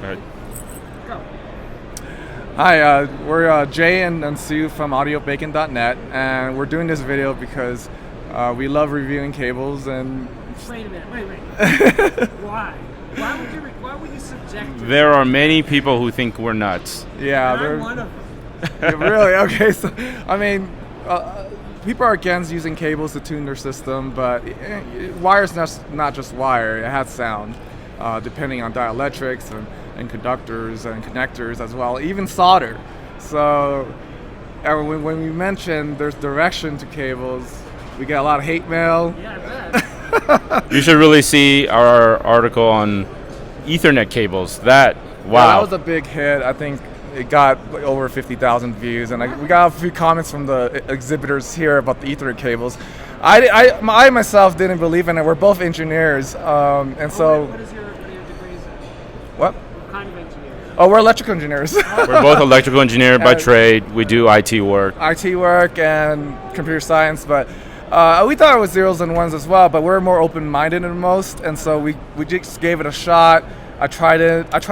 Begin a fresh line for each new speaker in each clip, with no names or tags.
Right.
Go.
Hi, we're Jay and Sue from audiobacon.net, and we're doing this video because we love reviewing cables. And
Wait a minute. Why? Why would you subject?
There are many people who think we're nuts.
yeah,
I'm
they're
one of them.
yeah, really okay. So I mean, people are against using cables to tune their system, but wire's not just wire; it has sound, depending on dielectrics and conductors and connectors as well, even solder. So when we mention there's direction to cables, we get a lot of hate mail.
Yeah, I bet.
You should really see our article on Ethernet cables. Wow.
Yeah, that was a big hit. I think it got over 50,000 views, and we got a few comments from the exhibitors here about the Ethernet cables. I myself didn't believe in it. We're both engineers, and so.
What are your degrees in?
What?
What kind of engineer?
Oh, we're electrical engineers.
We're both electrical engineer by trade. We do IT work.
IT work and computer science, but we thought it was zeros and ones as well, but we're more open-minded than most, and so we just gave it a shot. I tried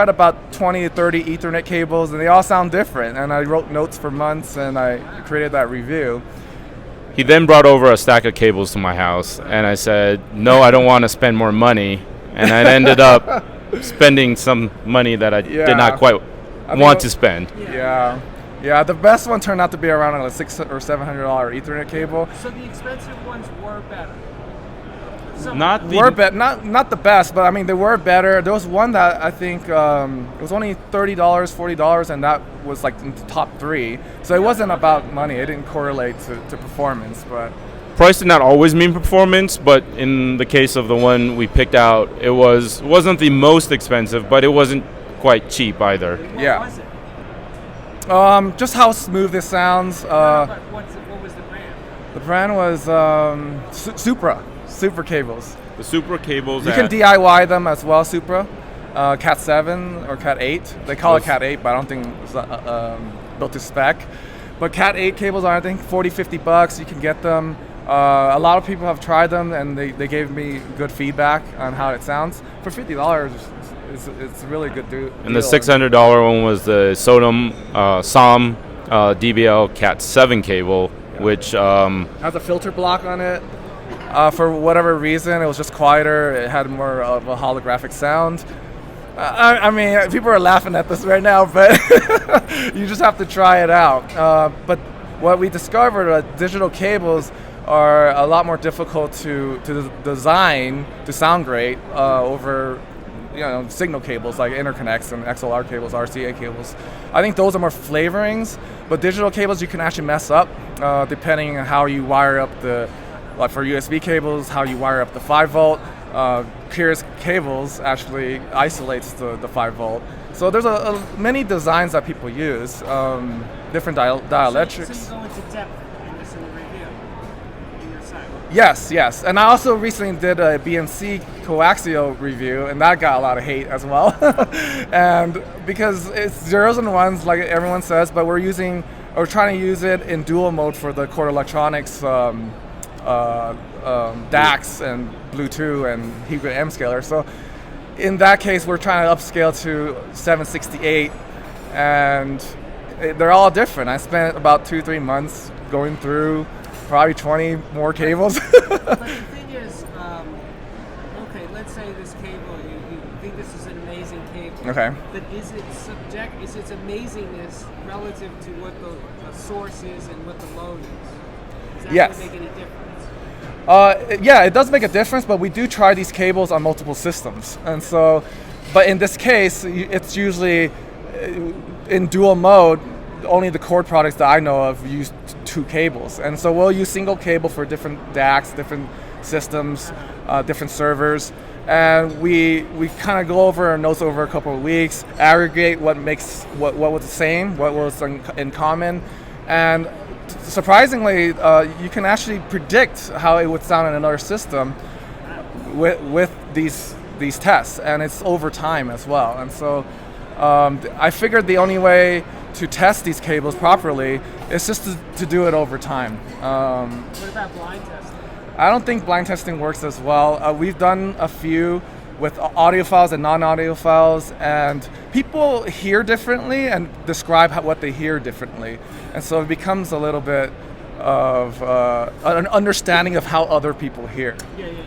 about 20 to 30 Ethernet cables, and they all sound different, and I wrote notes for months, and I created that review.
He then brought over a stack of cables to my house, and I said, no, I don't want to spend more money, and I ended up spending some money that I did not quite want to spend.
Yeah, the best one turned out to be around a $600 or $700 Ethernet cable.
So the expensive ones were better.
Not
Not the best, but I mean they were better. There was one that I think it was only $30, $40, and that was like in the top 3. So it wasn't about money. It didn't correlate to performance, but.
Price did not always mean performance, but in the case of the one we picked out, it wasn't the most expensive, but it wasn't quite cheap either.
Yeah.
What was it?
Just how smooth it sounds.
But what was the brand?
The brand was Supra cables.
The Supra cables.
You can DIY them as well. Supra, Cat 7 or Cat 8. They call it Cat 8, but I don't think it's built to spec. But Cat 8 cables are, I think, $40-$50. You can get them. A lot of people have tried them, and they gave me good feedback on how it sounds. For $50, it's really good deal.
And the $600 one was the SOM DBL Cat 7 cable, which
has a filter block on it. For whatever reason, it was just quieter. It had more of a holographic sound. I mean, people are laughing at this right now, but you just have to try it out. But what we discovered, digital cables are a lot more difficult to design to sound great over signal cables like interconnects and XLR cables, RCA cables. I think those are more flavorings, but digital cables you can actually mess up depending on how you wire up like for USB cables, how you wire up the 5-volt. Pierce cables actually isolates the 5-volt. So there's many designs that people use, different dielectrics.
So you go into depth in this in the review, in your site.
Yes. And I also recently did a BNC coaxial review, and that got a lot of hate as well. And because it's zeros and ones, like everyone says, but we're trying to use it in dual mode for the core electronics DACs and Bluetooth and Hebrew M scaler. So in that case, we're trying to upscale to 768, and they're all different. I spent about 2-3 months going through probably 20 more cables.
But the thing is, okay, let's say this cable, you think this is an amazing cable.
Okay.
But is its amazingness relative to what the source is and what the load is? Does that
Yes.
really make any difference?
Yeah, it does make a difference, but we do try these cables on multiple systems. And so, but in this case, it's usually in dual mode. Only the Cord products that I know of use 2 cables. And so we'll use single cable for different DACs, different systems, different servers. And we kind of go over our notes over a couple of weeks, aggregate what was the same, what was in common. And surprisingly, you can actually predict how it would sound in another system with these tests, and it's over time as well. And so I figured the only way to test these cables properly is just to do it over time.
What about blind testing?
I don't think blind testing works as well. We've done a few with audiophiles and non-audiophiles, and people hear differently and describe what they hear differently, and so it becomes a little bit of an understanding of how other people hear.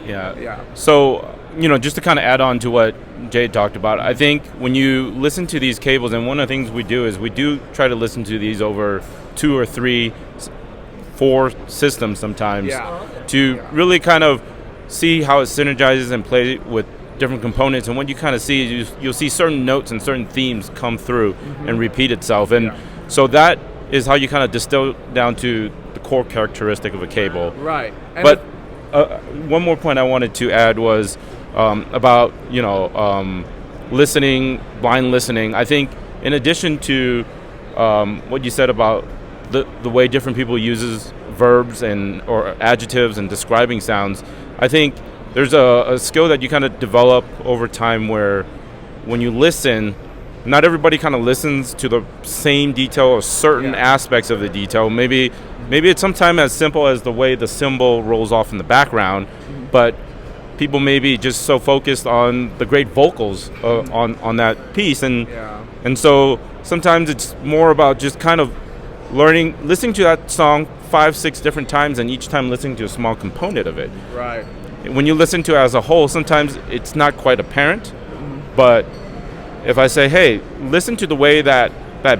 Yeah. So, just to kind of add on to what Jade talked about, I think when you listen to these cables, and one of the things we do is we do try to listen to these over 2 or 3, 4 systems sometimes to really kind of see how it synergizes and play with different components. And what you kind of see is you'll see certain notes and certain themes come through and repeat itself. And so that is how you kind of distill down to the core characteristic of a cable.
Right. And
but one more point I wanted to add was about listening, blind listening. I think in addition to what you said about the way different people uses verbs or adjectives and describing sounds, I think there's a skill that you kind of develop over time where when you listen, not everybody kind of listens to the same detail or certain aspects of the detail. Maybe it's sometimes as simple as the way the cymbal rolls off in the background, but people may be just so focused on the great vocals on that piece, and so sometimes it's more about just kind of listening to that song 5, 6 different times, and each time listening to a small component of it.
Right.
When you listen to it as a whole, sometimes it's not quite apparent, but if I say, hey, listen to the way that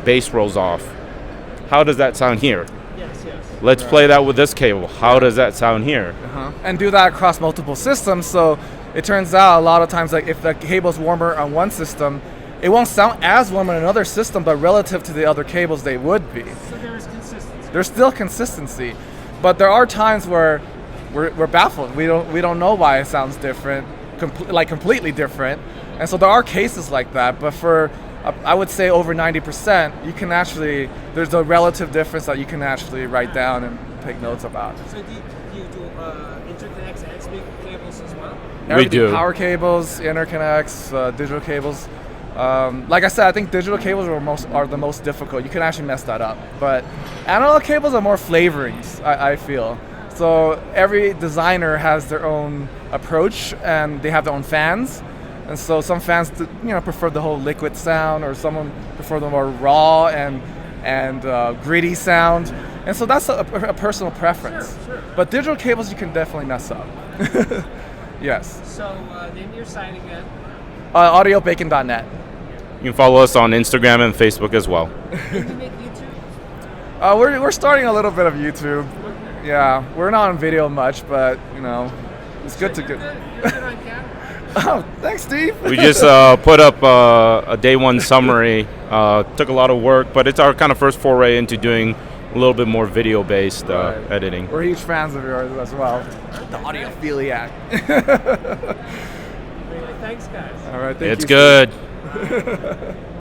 bass rolls off, how does that sound here?
Yes.
Let's play that with this cable. How does that sound here?
And do that across multiple systems. So it turns out a lot of times, like if the cable's warmer on one system, it won't sound as warm on another system, but relative to the other cables, they would be.
So there is consistency.
There's still consistency, but there are times where we're baffled. We don't know why it sounds different, completely different. And so there are cases like that, but for I would say over 90%, you can actually, there's a relative difference that you can actually write down and take notes about.
So do you do interconnects and speaker cables as well?
We do.
Power cables, interconnects, digital cables. Like I said, I think digital cables are the most difficult. You can actually mess that up. But analog cables are more flavorings, I feel. So every designer has their own approach, and they have their own fans. And so some fans, prefer the whole liquid sound, or someone prefer the more raw and gritty sound. And so that's a personal preference.
Sure.
But digital cables, you can definitely mess up. Yes.
So name your site again.
Audiobacon.net.
You can follow us on Instagram and Facebook as well.
Do you make YouTube?
We're starting a little bit of YouTube. Yeah, we're not on video much, but it's good to get.
You're good on camera.
Oh, thanks, Steve.
We just put up a day one summary. Took a lot of work, but it's our kind of first foray into doing a little bit more video-based editing.
We're huge fans of yours as well. The audiophiliac.
Anyway, thanks, guys.
All right, thank you.
It's good.